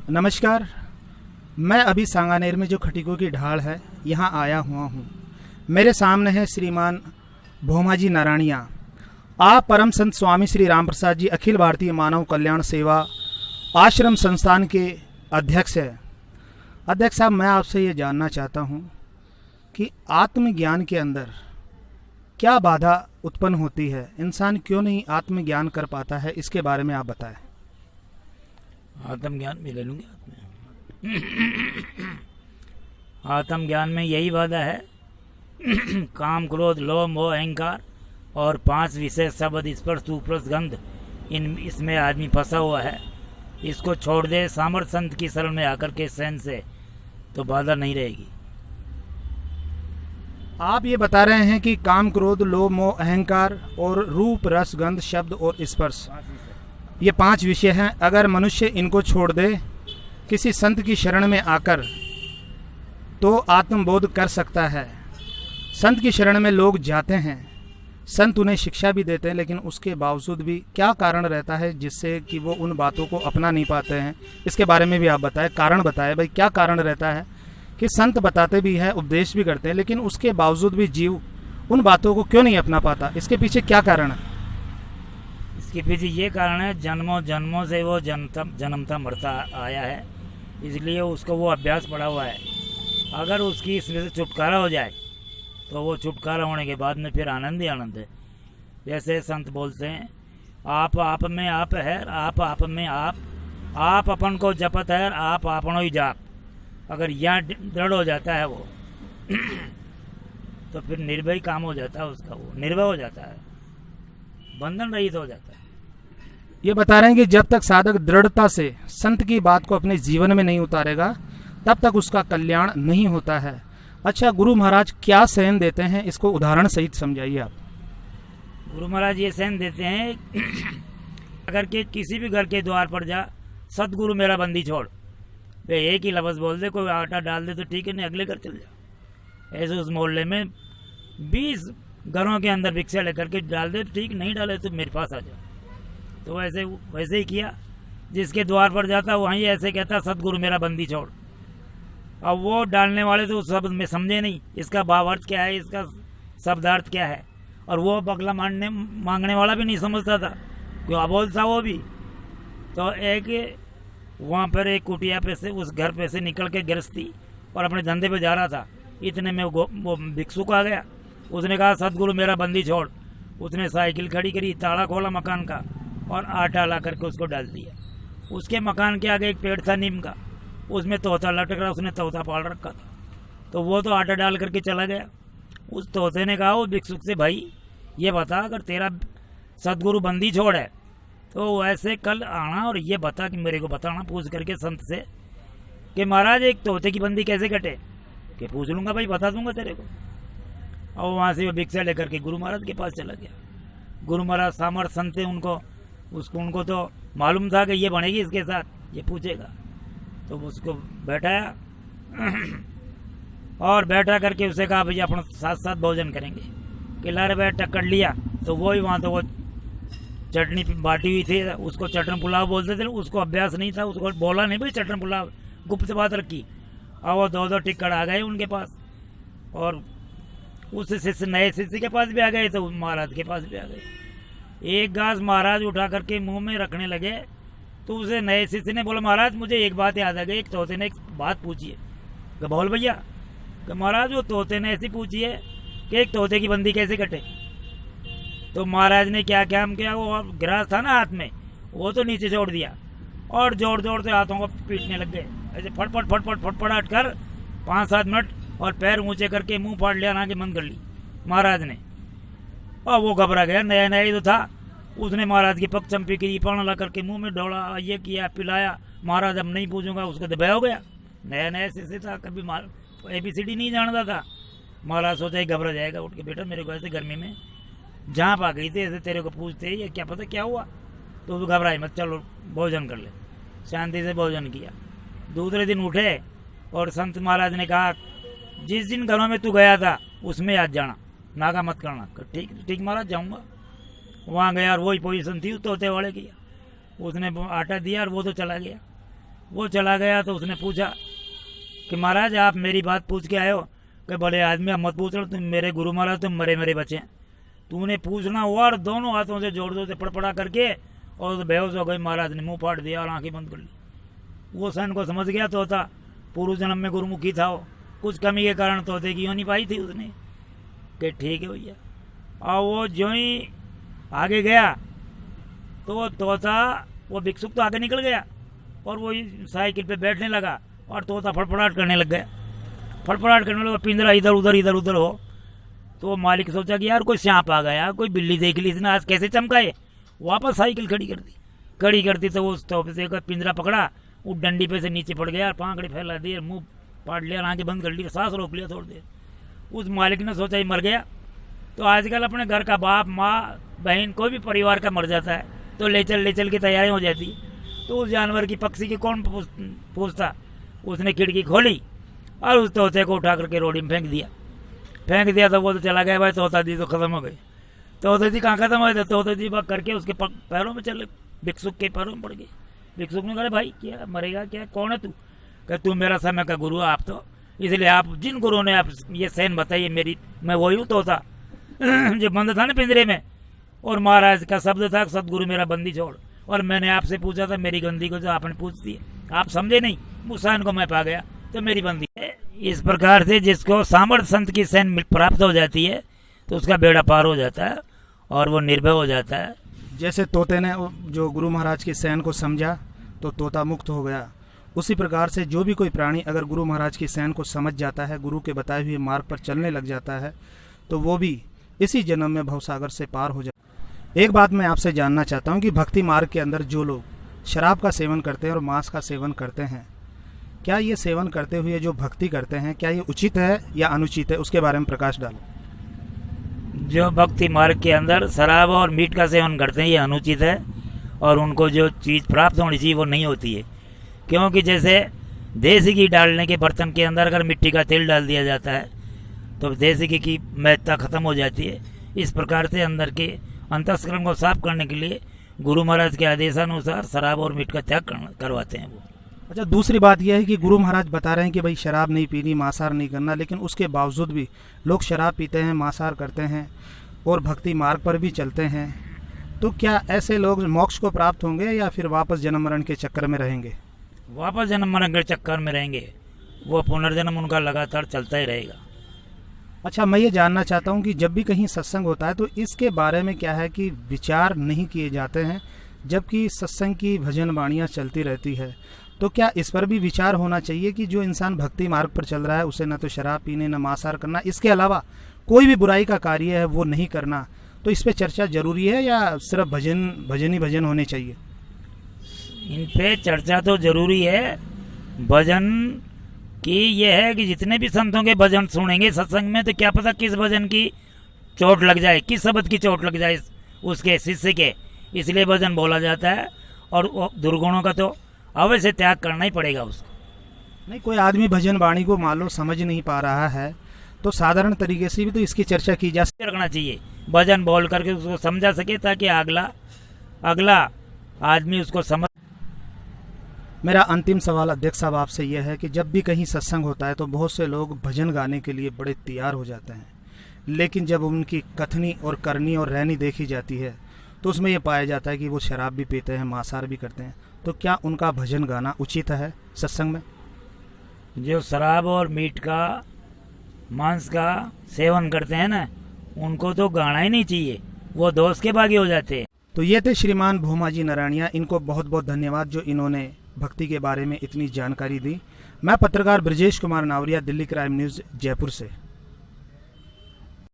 नमस्कार। मैं अभी सांगानेर में जो खटीकों की ढाल है यहाँ आया हुआ हूँ। मेरे सामने है श्रीमान भोमाजी नारायणिया। आप परम संत स्वामी श्री राम प्रसाद जी अखिल भारतीय मानव कल्याण सेवा आश्रम संस्थान के अध्यक्ष है। अध्यक्ष साहब, मैं आपसे ये जानना चाहता हूँ कि आत्मज्ञान के अंदर क्या बाधा उत्पन्न होती है, इंसान क्यों नहीं आत्मज्ञान कर पाता है, इसके बारे में आप बताएं। आत्मज्ञान भी ले लूँगी आत्मज्ञान में यही बाधा है काम, क्रोध, लोभ, मोह, अहंकार और 5 विषय शब्द, स्पर्श, रूप, गंध, इसमें आदमी फंसा हुआ है। इसको छोड़ दे सामर्थ्य संत की शरण में आकर के सहन से, तो बाधा नहीं रहेगी। आप ये बता रहे हैं कि काम, क्रोध, लोभ, मोह, अहंकार और रूप, रस, गंध, शब्द और स्पर्श, ये 5 विषय हैं। अगर मनुष्य इनको छोड़ दे किसी संत की शरण में आकर तो आत्मबोध कर सकता है। संत की शरण में लोग जाते हैं, संत उन्हें शिक्षा भी देते हैं, लेकिन उसके बावजूद भी क्या कारण रहता है जिससे कि वो उन बातों को अपना नहीं पाते हैं, इसके बारे में भी आप बताएं। कारण बताएं भाई, क्या कारण रहता है कि संत बताते भी हैं, उपदेश भी करते हैं, लेकिन उसके बावजूद भी जीव उन बातों को क्यों नहीं अपना पाता, इसके पीछे क्या कारण है? इसके पीछे ये कारण है, जन्मों जन्मों से वो जन्मता मरता आया है, इसलिए उसको वो अभ्यास पड़ा हुआ है। अगर उसकी इसमें से छुटकारा हो जाए तो वो छुटकारा होने के बाद में फिर आनंद ही आनंद है। जैसे संत बोलते हैं, आप में आप है, आप में आप अपन को जपत है, आप आपनो ही जाप। अगर यहाँ दृढ़ हो जाता है वो तो फिर निर्भय काम हो जाता है उसका, वो निर्भय हो जाता है, बंधन रहित हो जाता है। ये बता रहे हैं कि जब तक साधक दृढ़ता से संत की बात को अपने जीवन में नहीं उतारेगा तब तक उसका कल्याण नहीं होता है। अच्छा, गुरु महाराज क्या सहन देते हैं, इसको उदाहरण सहित समझाइए आप। गुरु महाराज ये सहन देते हैं अगर के किसी भी घर के द्वार पर जा, सतगुरु मेरा बंदी छोड़, वे एक ही लफ्ज़ बोल दे, कोई आटा डाल दे तो ठीक है, नहीं अगले घर चल जा। ऐसे उस मोहल्ले में 20 घरों के अंदर भिक्षा लेकर के डाल दे तो ठीक, नहीं डाले तो मेरे पास आ जा। तो वैसे ही किया। जिसके द्वार पर जाता वहीं ऐसे कहता, सतगुरु मेरा बंदी छोड़। अब वो डालने वाले तो उस शब्द में समझे नहीं इसका भावार्थ क्या है, इसका शब्दार्थ क्या है, और वो बगला मांगने वाला भी नहीं समझता था, क्यों अबोल था वो भी। तो एक वहाँ पर एक कुटिया पे से, उस घर पे से निकल के गृहस्थी और अपने धंधे पे जा रहा था, इतने में वो भिक्षुक आ गया। उसने कहा, सतगुरु मेरा बंदी छोड़। उसने साइकिल खड़ी करी, ताला खोला मकान का और आटा ला करके उसको डाल दिया। उसके मकान के आगे एक पेड़ था नीम का, उसमें तोता लटक रहा, उसने तोता पाल रखा था, तो वो तो आटा डाल करके चला गया। उस तोते ने कहा उस भिक्षुक से, भाई ये बता, अगर तेरा सतगुरु बंदी छोड़ है तो वैसे कल आना और ये बता कि मेरे को बताना, पूछ करके संत से कि महाराज एक तोते की बंदी कैसे कटे, कि पूछ लूँगा भाई, बता दूंगा तेरे को। और वहाँ से वो भिक्षा लेकर के गुरु महाराज के पास चला गया। गुरु महाराज सामर्थ संत थे, उनको तो मालूम था कि ये बनेगी इसके साथ, ये पूछेगा। तो उसको बैठाया और बैठा करके उसे कहा, भैया अपना साथ साथ भोजन करेंगे। कि लारे बैठ कर लिया तो वही वहाँ तो वो चटनी बाटी हुई थी, उसको चटन पुलाव बोलते थे। उसको अभ्यास नहीं था, उसको बोला नहीं भाई चटन पुलाव, गुप्त बात रखी। और वो 2-2 टिक्कड़ आ गए उनके पास, और उस शिष्य नए शिष्य के पास भी आ गए, तो महाराज के पास भी आ गए। एक घास महाराज उठा करके मुंह में रखने लगे तो उसे नए शिष्य ने बोला, महाराज मुझे एक बात याद आ गई, एक तोते ने एक बात पूछी है। बोल भैया। कि महाराज वो तोते ने ऐसी पूछी है कि एक तोते की बंदी कैसे कटे। तो महाराज ने क्या काम किया, वो गिलास था ना हाथ में, वो तो नीचे छोड़ दिया और जोर जोर से हाथों को पीटने लग गए, ऐसे फटफट कर 5-7 मिनट, और पैर ऊंचे करके मुंह फाड़ लिया, आंखें बंद कर ली महाराज ने। और वो घबरा गया, नया नया ही तो था। उसने महाराज की पग चंपी की, पान ला करके मुंह में डोला, ये किया, पिलाया। महाराज अब नहीं पूछूंगा, उसको दबाया हो गया। नया नया शिष्य था, कभी ABCD नहीं जानता था। महाराज सोचा ही घबरा जाएगा, उठ के बेटा मेरे को ऐसे गर्मी में झाँप आ गई थी, ऐसे तेरे को पूछते ये क्या पता क्या हुआ। तो घबराई मत, चलो भोजन कर ले। शांति से भोजन किया। दूसरे दिन उठे और संत महाराज ने कहा, जिस दिन घरों में तू गया था उसमें आज जाना, नागा मत करना। ठीक ठीक महाराज, जाऊंगा। वहाँ गया और वही पोजीशन थी तोते वाले की, उसने आटा दिया और वो तो चला गया। वो चला गया तो उसने पूछा कि महाराज आप मेरी बात पूछ के आए हो? कि बड़े आदमी अब मत पूछ लो, तुम मेरे गुरु महाराज, तुम मरे मेरे बच्चे। तूने पूछना हुआ और दोनों हाथों से जोर जोर से पड़पड़ा करके और बेहोश हो गई। महाराज ने मुंह फाड़ दिया और आंखें बंद कर ली। वो सन को समझ गया तोता पूर्व जन्म में गुरुमुखी था, वो कुछ कमी के कारण तोते की होनी पाई थी उसने कि ठीक है भैया। और वो जो ही आगे गया तो वो तोता, वो भिक्षुक तो आगे निकल गया और वो साइकिल पे बैठने लगा और तोता फड़फड़ाहट करने लग गया। फड़फड़ाहट करने लगा, पिंजरा इधर उधर हो। तो मालिक सोचा कि यार कोई सांप आ गया, कोई बिल्ली देख ली इसने, आज कैसे चमकाए। वापस साइकिल खड़ी कर दी। खड़ी करती तो वो स्टॉप से पिंजरा पकड़ा, वो डंडी पे से नीचे पड़ गया, पांखड़ी फैला दी, मुंह पाट लिया, आंखें बंद कर ली, सांस रोक लिया थोड़ी देर। उस मालिक ने सोचा ही मर गया। तो आजकल अपने घर का बाप माँ बहन कोई भी परिवार का मर जाता है तो ले चल की तैयारी हो जाती है। तो उस जानवर की पक्षी की कौन पूछता। उसने खिड़की खोली और उस तोते को उठा करके रोडी में फेंक दिया। तो वो तो चला गया भाई, तोता जी तो खत्म हो गई। तोते जी कहाँ खत्म हो गए? तोते जी बग करके उसके पैरों में चले, भिक्षुक के पैरों में पड़ गए। भिक्षुक ने कहा भाई क्या मरेगा क्या, कौन है तू? कह तू मेरा समय का गुरु आप तो, इसलिए आप जिन गुरु ने आप ये सहन बताइए मेरी, मैं वही हूँ तोता जो बंद था ना पिंजरे में। और महाराज का शब्द था सदगुरु मेरा बंदी छोड़, और मैंने आपसे पूछा था मेरी गंदी को जो आपने पूछ दी, आप समझे नहीं, मुसान को मैं पा गया तो मेरी बंदी है। इस प्रकार से जिसको सामर्थ्य संत की सहन प्राप्त हो जाती है तो उसका बेड़ा पार हो जाता है और वो निर्भय हो जाता है। जैसे तोते ने जो गुरु महाराज की सहन को समझा तो तोता मुक्त हो गया, उसी प्रकार से जो भी कोई प्राणी अगर गुरु महाराज की सहन को समझ जाता है, गुरु के बताए हुए मार्ग पर चलने लग जाता है, तो वो भी इसी जन्म में भवसागर से पार हो जाता है। एक बात मैं आपसे जानना चाहता हूँ कि भक्ति मार्ग के अंदर जो लोग शराब का सेवन करते हैं और मांस का सेवन करते हैं, क्या ये सेवन करते हुए जो भक्ति करते हैं, क्या ये उचित है या अनुचित है? उसके बारे में प्रकाश डालो। जो भक्ति मार्ग के अंदर शराब और मीट का सेवन करते हैं ये अनुचित है, और उनको जो चीज़ प्राप्त होनी चाहिए वो नहीं होती है। क्योंकि जैसे देसी घी डालने के बर्तन के अंदर अगर मिट्टी का तेल डाल दिया जाता है तो देसी घी की महत्ता खत्म हो जाती है। इस प्रकार से अंदर के अंतस्करण को साफ करने के लिए गुरु महाराज के आदेशानुसार शराब और मीट का त्याग करवाते हैं वो। अच्छा, दूसरी बात यह है कि गुरु महाराज बता रहे हैं कि भाई शराब नहीं पीनी, मांसाहार नहीं करना, लेकिन उसके बावजूद भी लोग शराब पीते हैं, मांसाहार करते हैं और भक्ति मार्ग पर भी चलते हैं। तो क्या ऐसे लोग मोक्ष को प्राप्त होंगे या फिर वापस जन्म मरण के चक्कर में रहेंगे? वापस जन्म मरण के चक्कर में रहेंगे, वो पुनर्जन्म उनका लगातार चलता ही रहेगा। अच्छा, मैं ये जानना चाहता हूँ कि जब भी कहीं सत्संग होता है तो इसके बारे में क्या है कि विचार नहीं किए जाते हैं, जबकि सत्संग की भजन वाणियाँ चलती रहती है। तो क्या इस पर भी विचार होना चाहिए कि जो इंसान भक्ति मार्ग पर चल रहा है उसे न तो शराब पीने, न मांसाहार करना, इसके अलावा कोई भी बुराई का कार्य है वो नहीं करना, तो इस पे चर्चा जरूरी है या सिर्फ भजन होने चाहिए? इन पे चर्चा तो जरूरी है। भजन की ये है कि जितने भी संतों के भजन सुनेंगे सत्संग में तो क्या पता किस भजन की चोट लग जाए, किस शब्द की चोट लग जाए उसके शिष्य के, इसलिए भजन बोला जाता है। और दुर्गुणों का तो अवश्य त्याग करना ही पड़ेगा उसको। नहीं, कोई आदमी भजन वाणी को मान लो समझ नहीं पा रहा है तो साधारण तरीके से भी तो इसकी चर्चा की जा सकती रखना चाहिए, भजन बोल करके उसको समझा सके ताकि अगला आदमी उसको समझ। मेरा अंतिम सवाल अध्यक्ष साहब आपसे यह है कि जब भी कहीं सत्संग होता है तो बहुत से लोग भजन गाने के लिए बड़े तैयार हो जाते हैं, लेकिन जब उनकी कथनी और करनी और रहनी देखी जाती है तो उसमें यह पाया जाता है कि वो शराब भी पीते हैं, मांसाहार भी करते हैं। तो क्या उनका भजन गाना उचित है सत्संग में? जो शराब और मीट का, मांस का सेवन करते हैं ना, उनको तो गाना ही नहीं चाहिए, वो दोष के भागी हो जाते हैं। तो ये थे श्रीमान भोमाजी नारायणिया। इनको बहुत बहुत धन्यवाद जो इन्होंने भक्ति के बारे में इतनी जानकारी दी। मैं पत्रकार ब्रजेश कुमार नावरिया, दिल्ली क्राइम न्यूज़, जयपुर से।